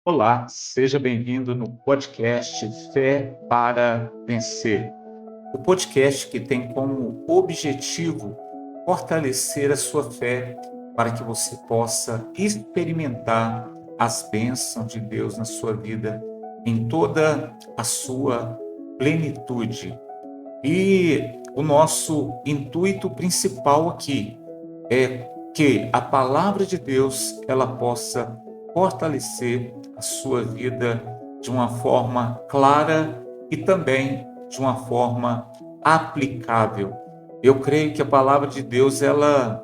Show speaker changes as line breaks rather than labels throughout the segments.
Olá, seja bem-vindo no podcast Fé para Vencer. O podcast que tem como objetivo fortalecer a sua fé para que você possa experimentar as bênçãos de Deus na sua vida em toda a sua plenitude. E o nosso intuito principal aqui é que a palavra de Deus ela possa fortalecer a sua vida de uma forma clara e também de uma forma aplicável. Eu creio que a palavra de Deus ela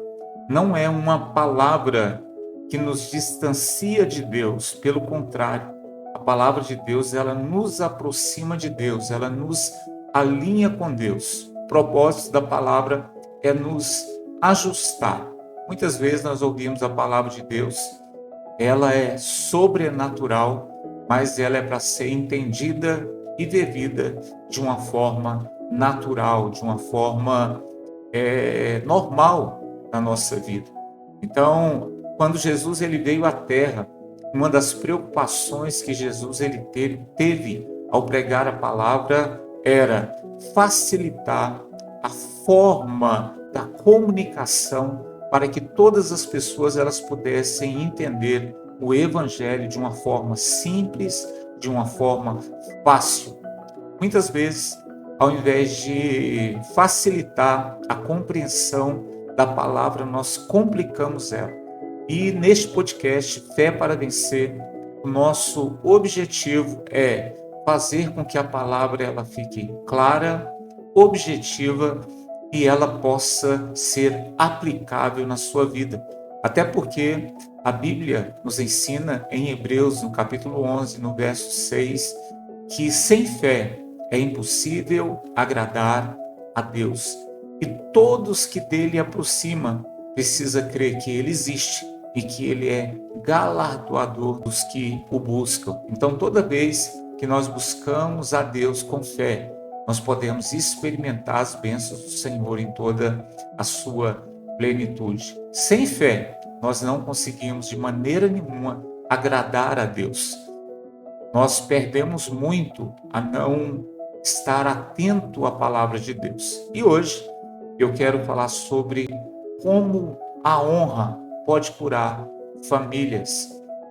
não é uma palavra que nos distancia de Deus, pelo contrário, a palavra de Deus ela nos aproxima de Deus, ela nos alinha com Deus. O propósito da palavra é nos ajustar. Muitas vezes nós ouvimos a palavra de Deus, ela é sobrenatural, mas ela é para ser entendida e vivida de uma forma natural, de uma forma normal na nossa vida. Então, quando Jesus ele veio à Terra, uma das preocupações que Jesus ele teve ao pregar a palavra era facilitar a forma da comunicação para que todas as pessoas elas pudessem entender o evangelho de uma forma simples, de uma forma fácil. Muitas vezes, ao invés de facilitar a compreensão da palavra, nós complicamos ela. E neste podcast, Fé para Vencer, o nosso objetivo é fazer com que a palavra ela fique clara, objetiva e ela possa ser aplicável na sua vida. Até porque a Bíblia nos ensina em Hebreus, no capítulo 11, no verso 6, que sem fé é impossível agradar a Deus. E todos que dele aproximam precisa crer que ele existe e que ele é galardoador dos que o buscam. Então, toda vez que nós buscamos a Deus com fé, nós podemos experimentar as bênçãos do Senhor em toda a sua plenitude. Sem fé, nós não conseguimos de maneira nenhuma agradar a Deus. Nós perdemos muito a não estar atento à palavra de Deus. E hoje eu quero falar sobre como a honra pode curar famílias.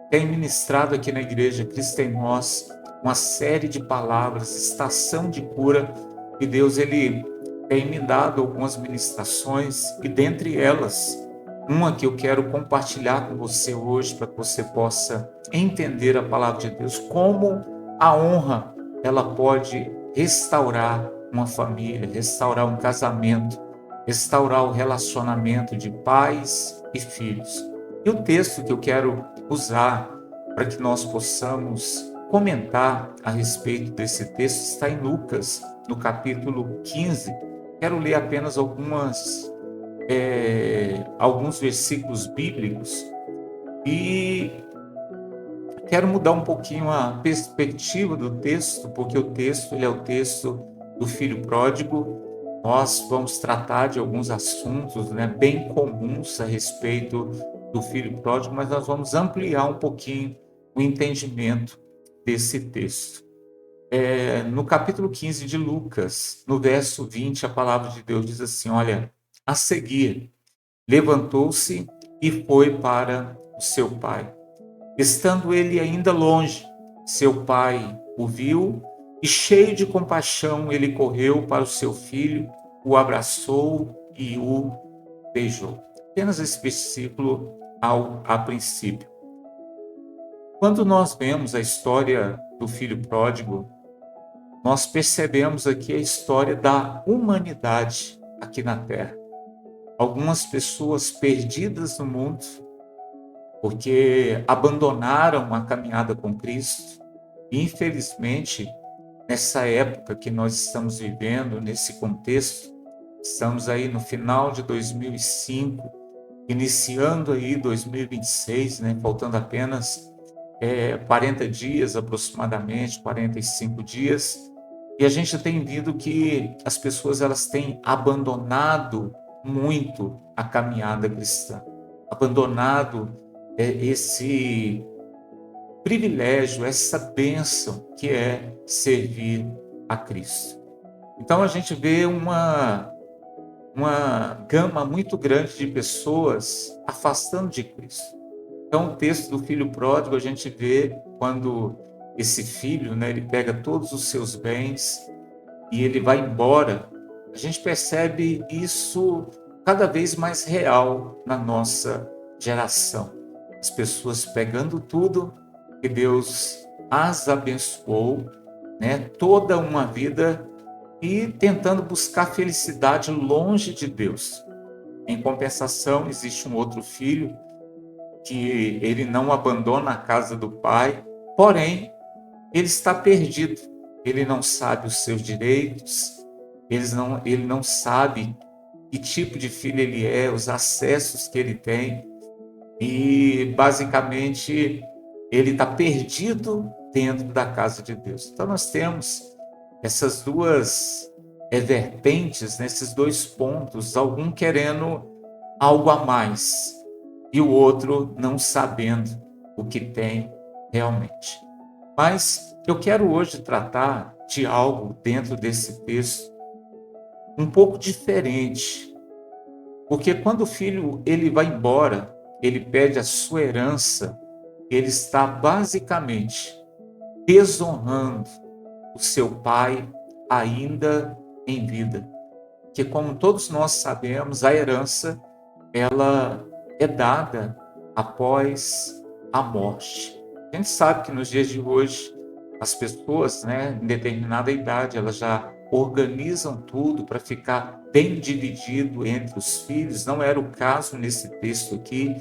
Tenho ministrado aqui na Igreja Cristo em Nós uma série de palavras, estação de cura, e Deus ele tem me dado algumas ministrações, e dentre elas, uma que eu quero compartilhar com você hoje, para que você possa entender a palavra de Deus, como a honra ela pode restaurar uma família, restaurar um casamento, restaurar o relacionamento de pais e filhos. E o texto que eu quero usar para que nós possamos comentar a respeito desse texto está em Lucas, no capítulo 15. Quero ler apenas alguns versículos bíblicos e quero mudar um pouquinho a perspectiva do texto, porque o texto ele é o texto do filho pródigo. Nós vamos tratar de alguns assuntos, bem comuns a respeito do filho pródigo, mas nós vamos ampliar um pouquinho o entendimento desse texto. No capítulo 15 de Lucas, no verso 20, a palavra de Deus diz assim, olha, a seguir, levantou-se e foi para o seu pai. Estando ele ainda longe, seu pai o viu e, cheio de compaixão, ele correu para o seu filho, o abraçou e o beijou. Apenas esse versículo a princípio. Quando nós vemos a história do filho pródigo, nós percebemos aqui a história da humanidade aqui na Terra. Algumas pessoas perdidas no mundo, porque abandonaram a caminhada com Cristo. E, infelizmente, nessa época que nós estamos vivendo, nesse contexto, estamos aí no final de 2005, iniciando aí 2026, faltando apenas 40 dias aproximadamente, 45 dias, e a gente tem visto que as pessoas elas têm abandonado muito a caminhada cristã, abandonado esse privilégio, essa bênção que é servir a Cristo. Então a gente vê uma gama muito grande de pessoas afastando de Cristo. Então, o texto do filho pródigo, a gente vê quando esse filho, né, ele pega todos os seus bens e ele vai embora. A gente percebe isso cada vez mais real na nossa geração. As pessoas pegando tudo que Deus as abençoou, né, toda uma vida e tentando buscar felicidade longe de Deus. Em compensação, existe um outro filho que ele não abandona a casa do pai, porém, ele está perdido. Ele não sabe os seus direitos, ele não sabe que tipo de filho ele é, os acessos que ele tem, e basicamente ele está perdido dentro da casa de Deus. Então nós temos essas duas vertentes, nesses dois pontos, algum querendo algo a mais e o outro não sabendo o que tem realmente. Mas eu quero hoje tratar de algo dentro desse texto um pouco diferente, porque quando o filho ele vai embora, ele pede a sua herança, ele está basicamente desonrando o seu pai ainda em vida. Que como todos nós sabemos, a herança ela é dada após a morte. A gente sabe que nos dias de hoje as pessoas, né, em determinada idade, elas já organizam tudo para ficar bem dividido entre os filhos. Não era o caso nesse texto aqui,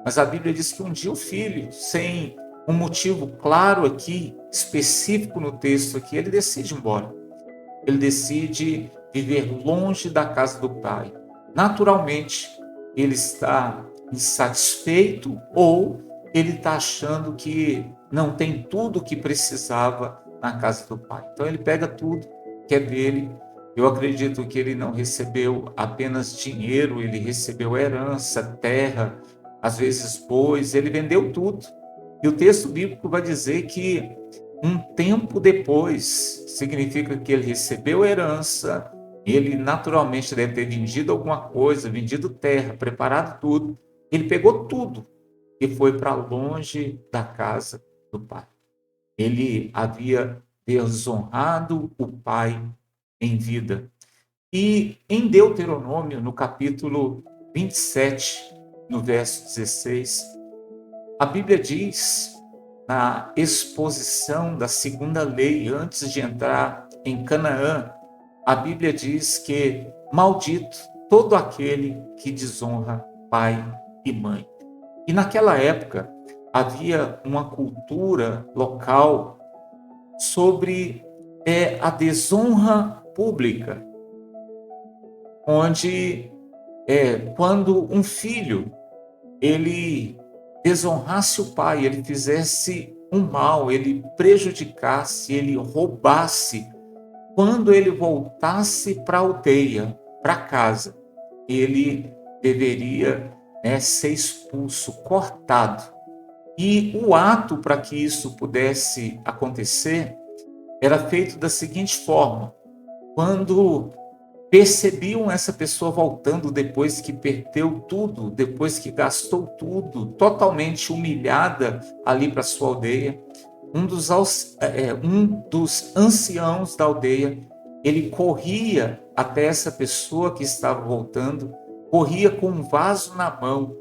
mas a Bíblia diz que um dia o filho, sem um motivo claro aqui, específico no texto aqui, ele decide ir embora. Ele decide viver longe da casa do pai. Naturalmente, ele está insatisfeito ou ele está achando que não tem tudo o que precisava na casa do pai. Então ele pega tudo que é dele. Eu acredito que ele não recebeu apenas dinheiro, ele recebeu herança, terra, às vezes bois, ele vendeu tudo. E o texto bíblico vai dizer que um tempo depois, significa que ele recebeu herança, ele naturalmente deve ter vendido alguma coisa, vendido terra, preparado tudo. Ele pegou tudo e foi para longe da casa do pai. Ele havia desonrado o pai em vida. E em Deuteronômio, no capítulo 27, no verso 16, a Bíblia diz, na exposição da segunda lei, antes de entrar em Canaã, a Bíblia diz que maldito todo aquele que desonra pai e mãe. E naquela época havia uma cultura local sobre a desonra pública, onde quando um filho ele desonrasse o pai, ele fizesse um mal, ele prejudicasse, ele roubasse, quando ele voltasse para a aldeia, para casa, ele deveria ser expulso, cortado. E o ato para que isso pudesse acontecer era feito da seguinte forma: quando percebiam essa pessoa voltando depois que perdeu tudo, depois que gastou tudo, totalmente humilhada ali para sua aldeia, um dos anciãos da aldeia, ele corria até essa pessoa que estava voltando, corria com um vaso na mão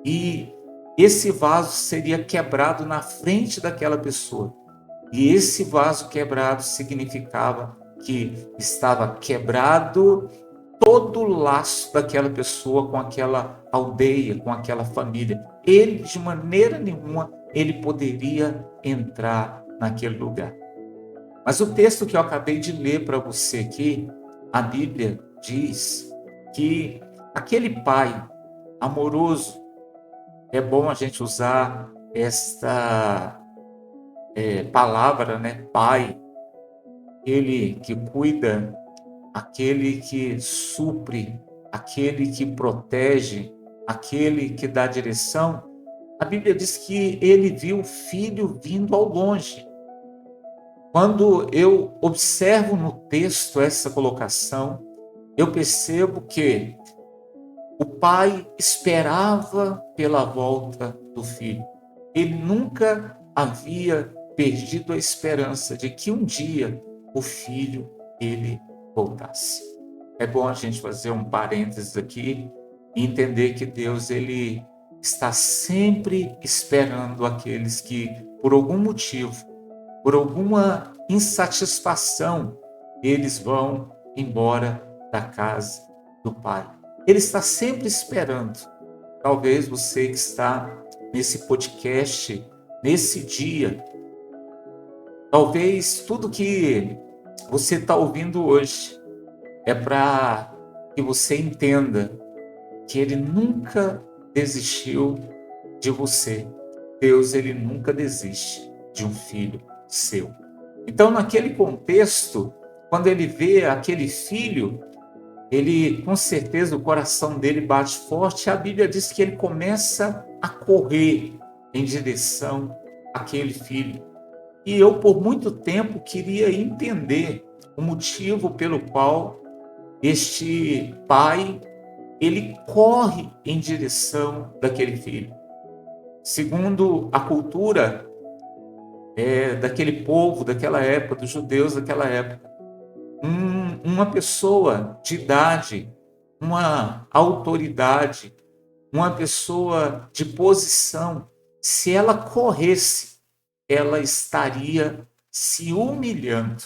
e esse vaso seria quebrado na frente daquela pessoa. E esse vaso quebrado significava que estava quebrado todo o laço daquela pessoa com aquela aldeia, com aquela família. Ele, de maneira nenhuma, ele poderia entrar naquele lugar. Mas o texto que eu acabei de ler para você aqui, a Bíblia diz que aquele pai amoroso, é bom a gente usar esta palavra, né? Pai, aquele que cuida, aquele que supre, aquele que protege, aquele que dá direção. A Bíblia diz que ele viu o filho vindo ao longe. Quando eu observo no texto essa colocação, eu percebo que o pai esperava pela volta do filho. Ele nunca havia perdido a esperança de que um dia o filho ele voltasse. É bom a gente fazer um parênteses aqui e entender que Deus ele está sempre esperando aqueles que, por algum motivo, por alguma insatisfação, eles vão embora da casa do Pai. Ele está sempre esperando. Talvez você que está nesse podcast, nesse dia, talvez tudo que você está ouvindo hoje é para que você entenda que Ele nunca desistiu de você. Deus, Ele nunca desiste de um filho seu. Então, naquele contexto, quando ele vê aquele filho, ele, com certeza, o coração dele bate forte. A Bíblia diz que ele começa a correr em direção àquele filho. E eu, por muito tempo, queria entender o motivo pelo qual este pai, ele corre em direção daquele filho. Segundo a cultura daquele povo, daquela época, dos judeus daquela época, uma pessoa de idade, uma autoridade, uma pessoa de posição, se ela corresse, ela estaria se humilhando.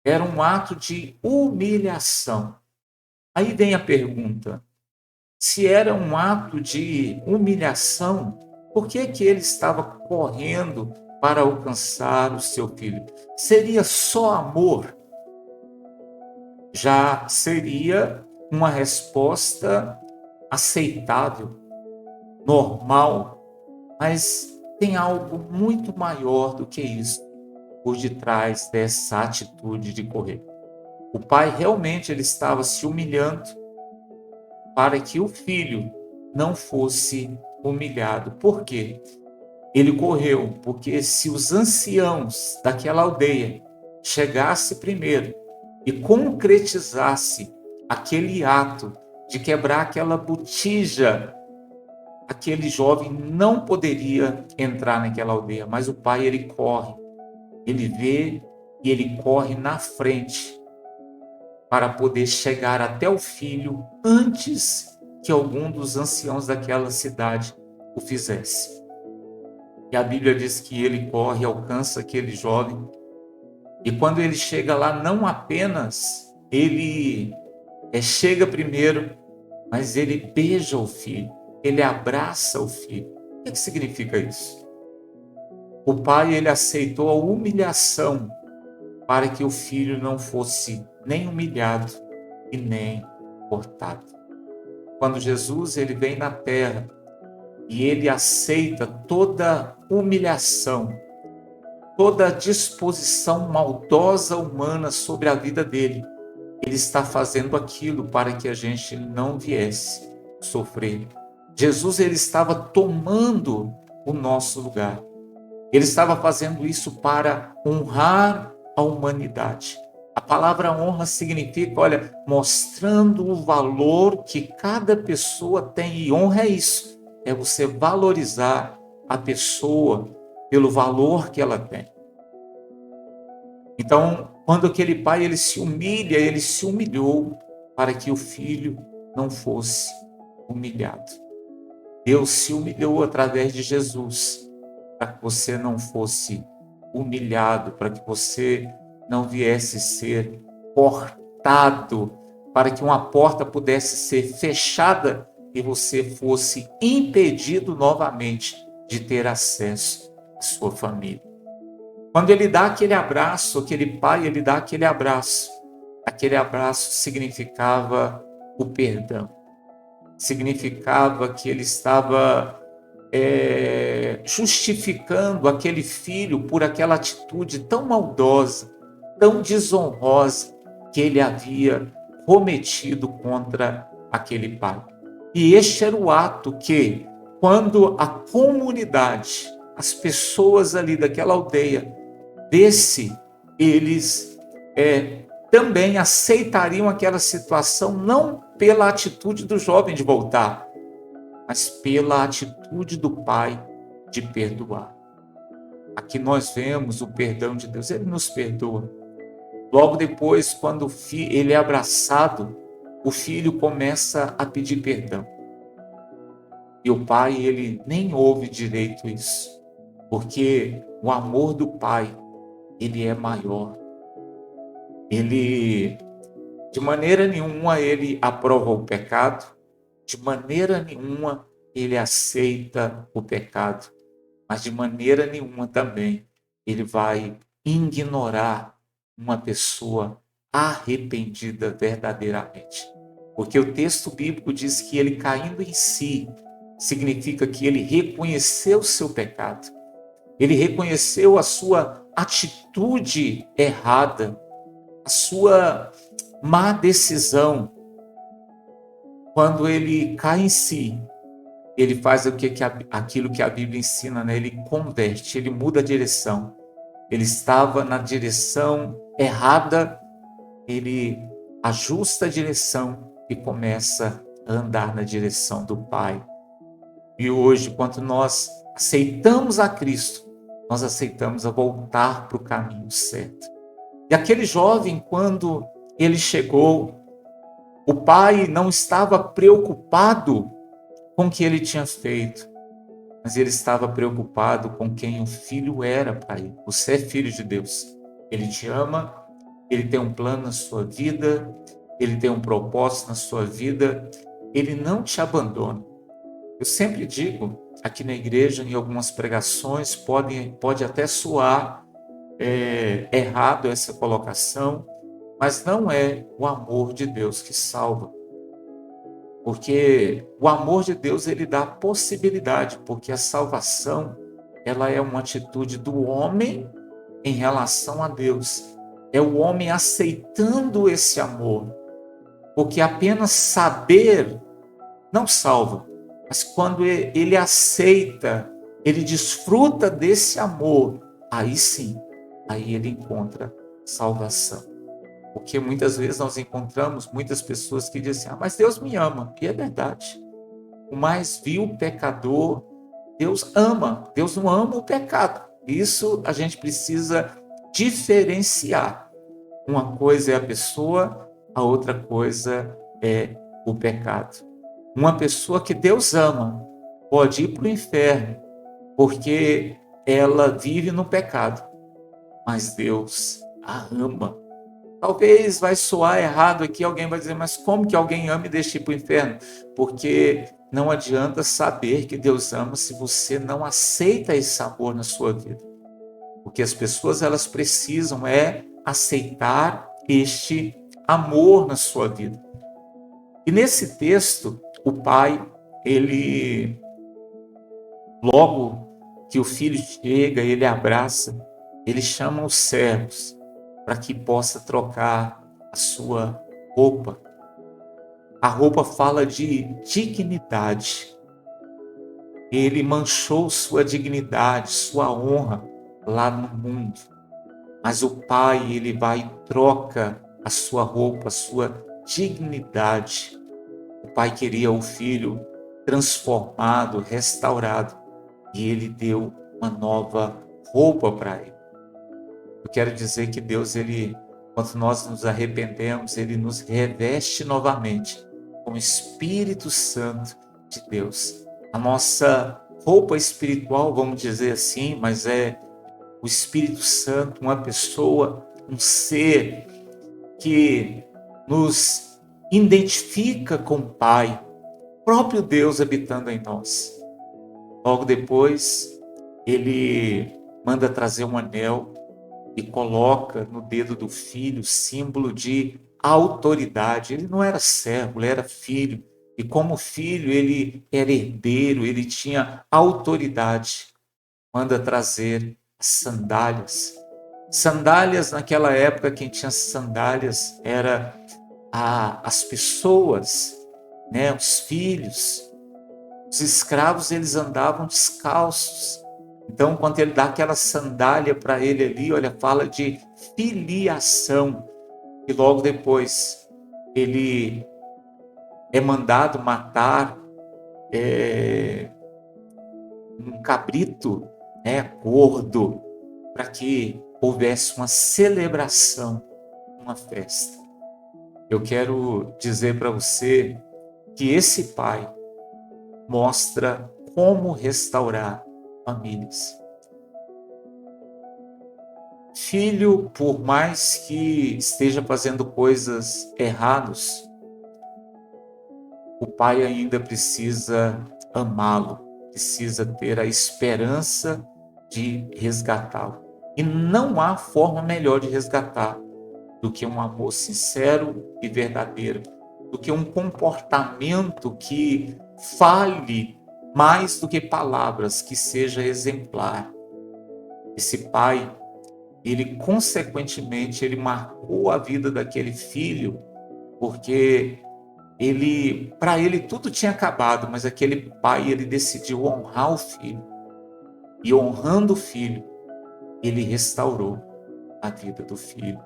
Era um ato de humilhação. Aí vem a pergunta: se era um ato de humilhação, por que ele estava correndo para alcançar o seu filho? Seria só amor? Já seria uma resposta aceitável, normal, mas tem algo muito maior do que isso por detrás dessa atitude de correr. O pai realmente ele estava se humilhando para que o filho não fosse humilhado. Por quê? Ele correu porque se os anciãos daquela aldeia chegassem primeiro e concretizasse aquele ato de quebrar aquela botija, aquele jovem não poderia entrar naquela aldeia. Mas o pai, ele corre, ele vê e ele corre na frente para poder chegar até o filho antes que algum dos anciãos daquela cidade o fizesse. E a Bíblia diz que ele corre e alcança aquele jovem. E quando ele chega lá, não apenas ele chega primeiro, mas ele beija o filho, ele abraça o filho. O que significa isso? O pai, ele aceitou a humilhação para que o filho não fosse nem humilhado e nem cortado. Quando Jesus ele vem na terra e ele aceita toda humilhação, toda disposição maldosa humana sobre a vida dele, ele está fazendo aquilo para que a gente não viesse sofrer. Jesus ele estava tomando o nosso lugar. Ele estava fazendo isso para honrar a humanidade. A palavra honra significa, olha, mostrando o valor que cada pessoa tem. E honra é isso, é você valorizar a pessoa pelo valor que ela tem. Então, quando aquele pai ele se humilha, ele se humilhou para que o filho não fosse humilhado. Deus se humilhou através de Jesus para que você não fosse humilhado, para que você não viesse ser cortado, para que uma porta pudesse ser fechada e você fosse impedido novamente de ter acesso à sua família. Quando ele dá aquele abraço, aquele pai, ele dá aquele abraço significava o perdão, significava que ele estava justificando aquele filho por aquela atitude tão maldosa, tão desonrosa que ele havia cometido contra aquele pai. E este era o ato que quando a comunidade, as pessoas ali daquela aldeia, vê-se, eles também aceitariam aquela situação, não pela atitude do jovem de voltar, mas pela atitude do pai de perdoar. Aqui nós vemos o perdão de Deus, ele nos perdoa. Logo depois, quando ele é abraçado, o filho começa a pedir perdão. E o pai, ele nem ouve direito isso, porque o amor do pai, ele é maior. Ele, de maneira nenhuma, ele aprova o pecado, de maneira nenhuma ele aceita o pecado, mas de maneira nenhuma também ele vai ignorar uma pessoa arrependida verdadeiramente. Porque o texto bíblico diz que ele caindo em si, significa que ele reconheceu o seu pecado, ele reconheceu a sua atitude errada, a sua má decisão. Quando ele cai em si, ele faz aquilo que a Bíblia ensina, né? Ele converte, ele muda a direção. Ele estava na direção errada, ele ajusta a direção e começa a andar na direção do Pai. E hoje, quando nós aceitamos a Cristo, nós aceitamos a voltar para o caminho certo. E aquele jovem, quando ele chegou, o pai não estava preocupado com o que ele tinha feito, mas ele estava preocupado com quem o filho era para ele. Você é filho de Deus. Ele te ama, ele tem um plano na sua vida, ele tem um propósito na sua vida, ele não te abandona. Eu sempre digo, aqui na igreja, em algumas pregações, pode até soar errado essa colocação, mas não é o amor de Deus que salva. Porque o amor de Deus, ele dá possibilidade, porque a salvação, ela é uma atitude do homem em relação a Deus. É o homem aceitando esse amor. Porque apenas saber não salva, mas quando ele aceita, ele desfruta desse amor, aí sim, aí ele encontra salvação. Porque muitas vezes nós encontramos muitas pessoas que dizem assim, mas Deus me ama. E é verdade. O mais vil pecador, Deus ama. Deus não ama o pecado. Isso a gente precisa diferenciar. Uma coisa é a pessoa, a outra coisa é o pecado. Uma pessoa que Deus ama pode ir para o inferno porque ela vive no pecado. Mas Deus a ama. Talvez vai soar errado aqui, alguém vai dizer, mas como que alguém ama e deixa ir para o inferno? Porque não adianta saber que Deus ama se você não aceita esse amor na sua vida. Porque as pessoas, elas precisam aceitar este amor na sua vida. E nesse texto, o pai, ele, logo que o filho chega, ele abraça, ele chama os servos, para que possa trocar a sua roupa. A roupa fala de dignidade. Ele manchou sua dignidade, sua honra lá no mundo. Mas o pai, ele vai e troca a sua roupa, a sua dignidade. O pai queria o filho transformado, restaurado, e ele deu uma nova roupa para ele. Eu quero dizer que Deus, quando nós nos arrependemos, ele nos reveste novamente com o Espírito Santo de Deus. A nossa roupa espiritual, vamos dizer assim, mas é o Espírito Santo, uma pessoa, um ser que nos identifica com o Pai, o próprio Deus habitando em nós. Logo depois, ele manda trazer um anel e coloca no dedo do filho símbolo de autoridade. Ele não era servo, ele era filho. E como filho, ele era herdeiro, ele tinha autoridade. Manda trazer as sandálias. Sandálias, naquela época, quem tinha sandálias era as pessoas, né, os filhos. Os escravos, eles andavam descalços. Então, quando ele dá aquela sandália para ele ali, olha, fala de filiação. E logo depois, ele é mandado matar um cabrito, gordo, para que houvesse uma celebração, uma festa. Eu quero dizer para você que esse pai mostra como restaurar famílias. Filho, por mais que esteja fazendo coisas erradas, o pai ainda precisa amá-lo, precisa ter a esperança de resgatá-lo. E não há forma melhor de resgatar do que um amor sincero e verdadeiro, do que um comportamento que fale mais do que palavras, que seja exemplar. Esse pai, ele consequentemente, ele marcou a vida daquele filho, porque para ele tudo tinha acabado, mas aquele pai, ele decidiu honrar o filho. E honrando o filho, ele restaurou a vida do filho.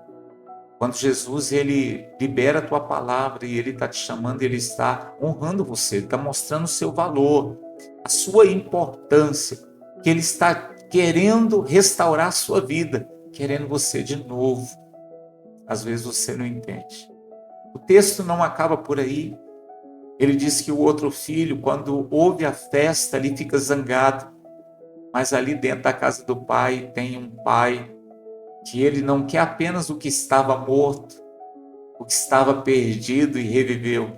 Quando Jesus, ele libera a tua palavra e ele está te chamando, ele está honrando você, ele está mostrando o seu valor, a sua importância, que ele está querendo restaurar a sua vida, querendo você de novo. Às vezes você não entende. O texto não acaba por aí. Ele diz que o outro filho, quando ouve a festa, ali fica zangado. Mas ali dentro da casa do pai, tem um pai que ele não quer apenas o que estava morto, o que estava perdido e reviveu.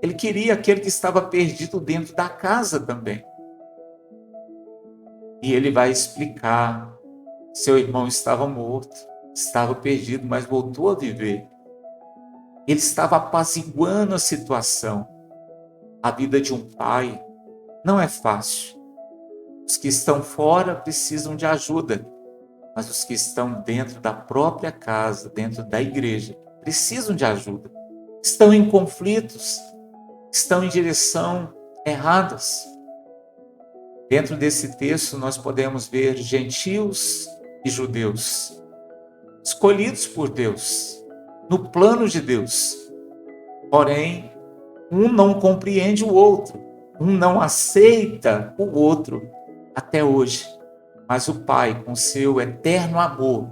Ele queria aquele que estava perdido dentro da casa também. E ele vai explicar: seu irmão estava morto, estava perdido, mas voltou a viver. Ele estava apaziguando a situação. A vida de um pai não é fácil. Os que estão fora precisam de ajuda, mas os que estão dentro da própria casa, dentro da igreja, precisam de ajuda. Estão em conflitos, estão em direção erradas. Dentro desse texto nós podemos ver gentios e judeus, escolhidos por Deus, no plano de Deus. Porém, um não compreende o outro, um não aceita o outro até hoje. Mas o Pai, com seu eterno amor,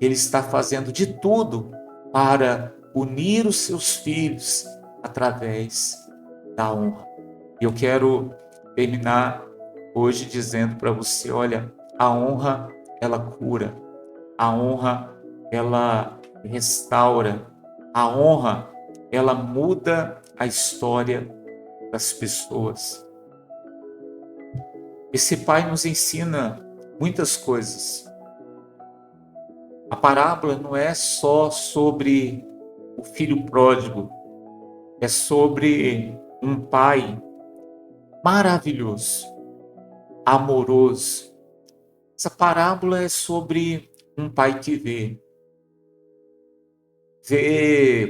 ele está fazendo de tudo para unir os seus filhos através da honra. E eu quero terminar hoje dizendo para você, olha, a honra, ela cura. A honra, ela restaura. A honra, ela muda a história das pessoas. Esse pai nos ensina muitas coisas. A parábola não é só sobre o filho pródigo, é sobre um pai maravilhoso, amoroso. Essa parábola é sobre um pai que vê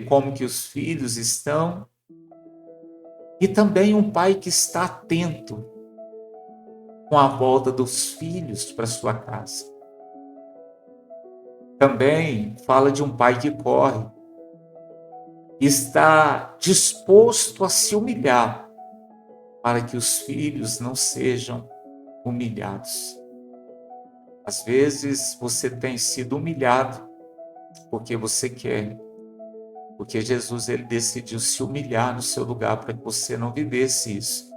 como que os filhos estão, e também um pai que está atento com a volta dos filhos para sua casa. Também fala de um pai que corre, está disposto a se humilhar para que os filhos não sejam humilhados. Às vezes você tem sido humilhado porque você quer, porque Jesus, ele decidiu se humilhar no seu lugar para que você não vivesse isso.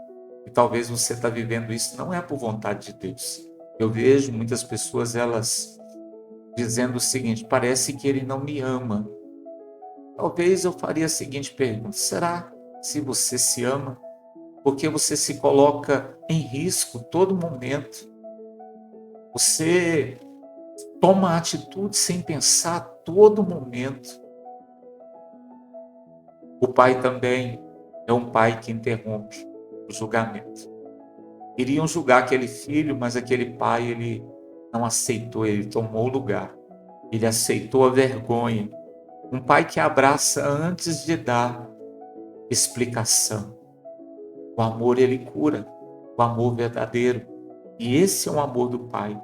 E talvez você está vivendo isso, não é por vontade de Deus. Eu vejo muitas pessoas, elas dizendo o seguinte: parece que ele não me ama. Talvez eu faria a seguinte pergunta: será se você se ama? Porque você se coloca em risco todo momento. Você toma atitude sem pensar todo momento. O pai também é um pai que interrompe o julgamento. Iriam julgar aquele filho, mas aquele pai, ele não aceitou, ele tomou o lugar. Ele aceitou a vergonha. Um pai que abraça antes de dar explicação. O amor, ele cura. o amor verdadeiro. E esse é o amor do Pai.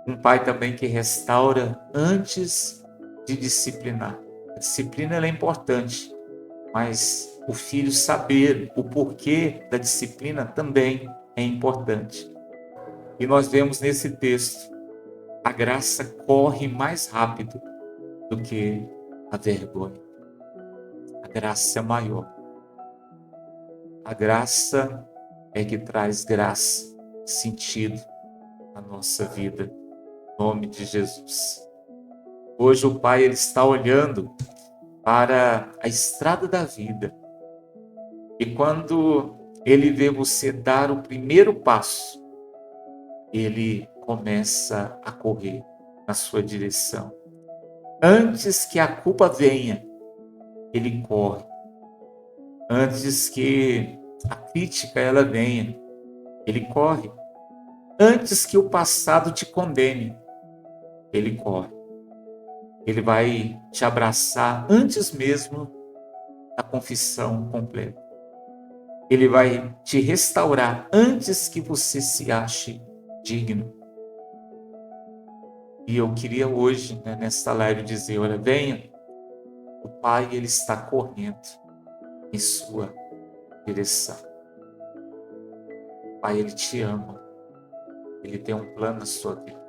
Um Pai também que restaura antes de disciplinar. A disciplina ela é importante, mas o filho saber o porquê da disciplina também é importante. E nós vemos nesse texto, a graça corre mais rápido do que a vergonha. A graça é maior. A graça é que traz graça, sentido na nossa vida. Em nome de Jesus. Hoje o Pai ele está olhando para a estrada da vida. E quando ele vê você dar o primeiro passo, ele começa a correr na sua direção. Antes que a culpa venha, ele corre. Antes que a crítica ela venha, ele corre. Antes que o passado te condene, ele corre. Ele vai te abraçar antes mesmo da confissão completa. Ele vai te restaurar antes que você se ache digno. E eu queria hoje, nesta live, dizer, olha, venha, o Pai ele está correndo em sua direção. O Pai ele te ama, ele tem um plano na sua vida.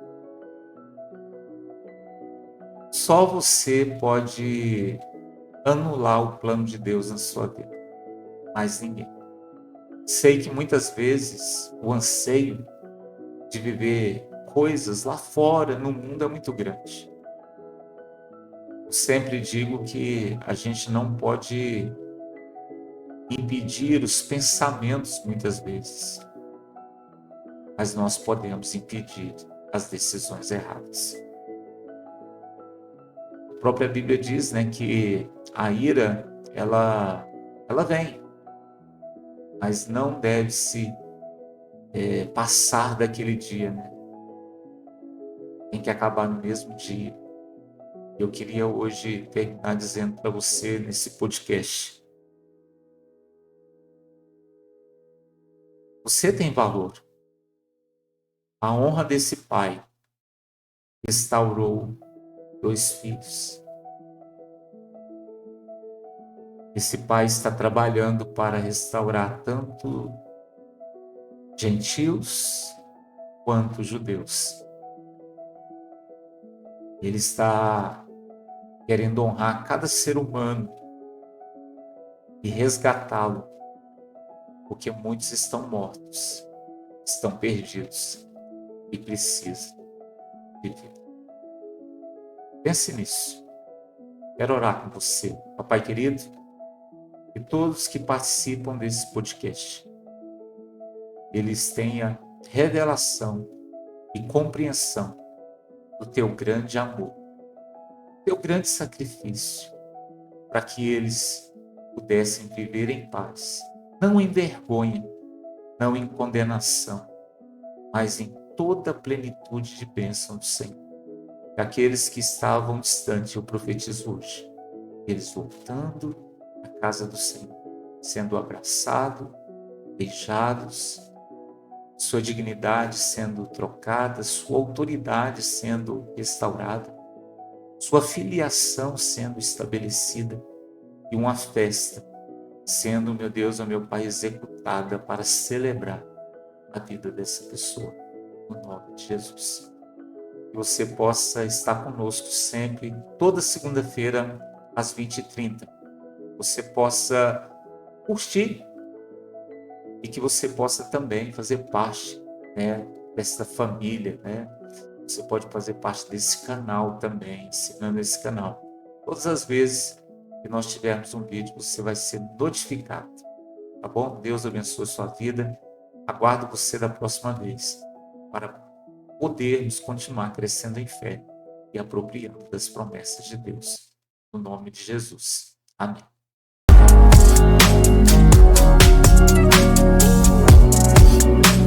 Só você pode anular o plano de Deus na sua vida, mais ninguém. Sei que muitas vezes o anseio de viver coisas lá fora, no mundo, é muito grande. Eu sempre digo que a gente não pode impedir os pensamentos muitas vezes, mas nós podemos impedir as decisões erradas. A própria Bíblia diz, que a ira, ela vem, mas não deve se passar daquele dia, Tem que acabar no mesmo dia. Eu queria hoje terminar dizendo para você nesse podcast: você tem valor. A honra desse pai restaurou 2 filhos. Esse pai está trabalhando para restaurar tanto gentios quanto judeus. Ele está querendo honrar cada ser humano e resgatá-lo, porque muitos estão mortos, estão perdidos e precisam de vida. Pense nisso. Quero orar com você, papai querido, e todos que participam desse podcast. Eles tenham revelação e compreensão do teu grande amor, teu grande sacrifício, para que eles pudessem viver em paz, não em vergonha, não em condenação, mas em toda a plenitude de bênção do Senhor. E aqueles que estavam distantes, eu profetizo hoje, eles voltando à casa do Senhor, sendo abraçados, beijados, sua dignidade sendo trocada, sua autoridade sendo restaurada, sua filiação sendo estabelecida e uma festa sendo, meu Deus, meu Pai, executada para celebrar a vida dessa pessoa, no nome de Jesus. Que você possa estar conosco sempre, toda segunda-feira, às 20h30. Você possa curtir e que você possa também fazer parte dessa família. Você pode fazer parte desse canal também, ensinando esse canal. Todas as vezes que nós tivermos um vídeo, você vai ser notificado. Tá bom? Deus abençoe a sua vida. Aguardo você da próxima vez para podermos continuar crescendo em fé e apropriando das promessas de Deus. No nome de Jesus. Amém.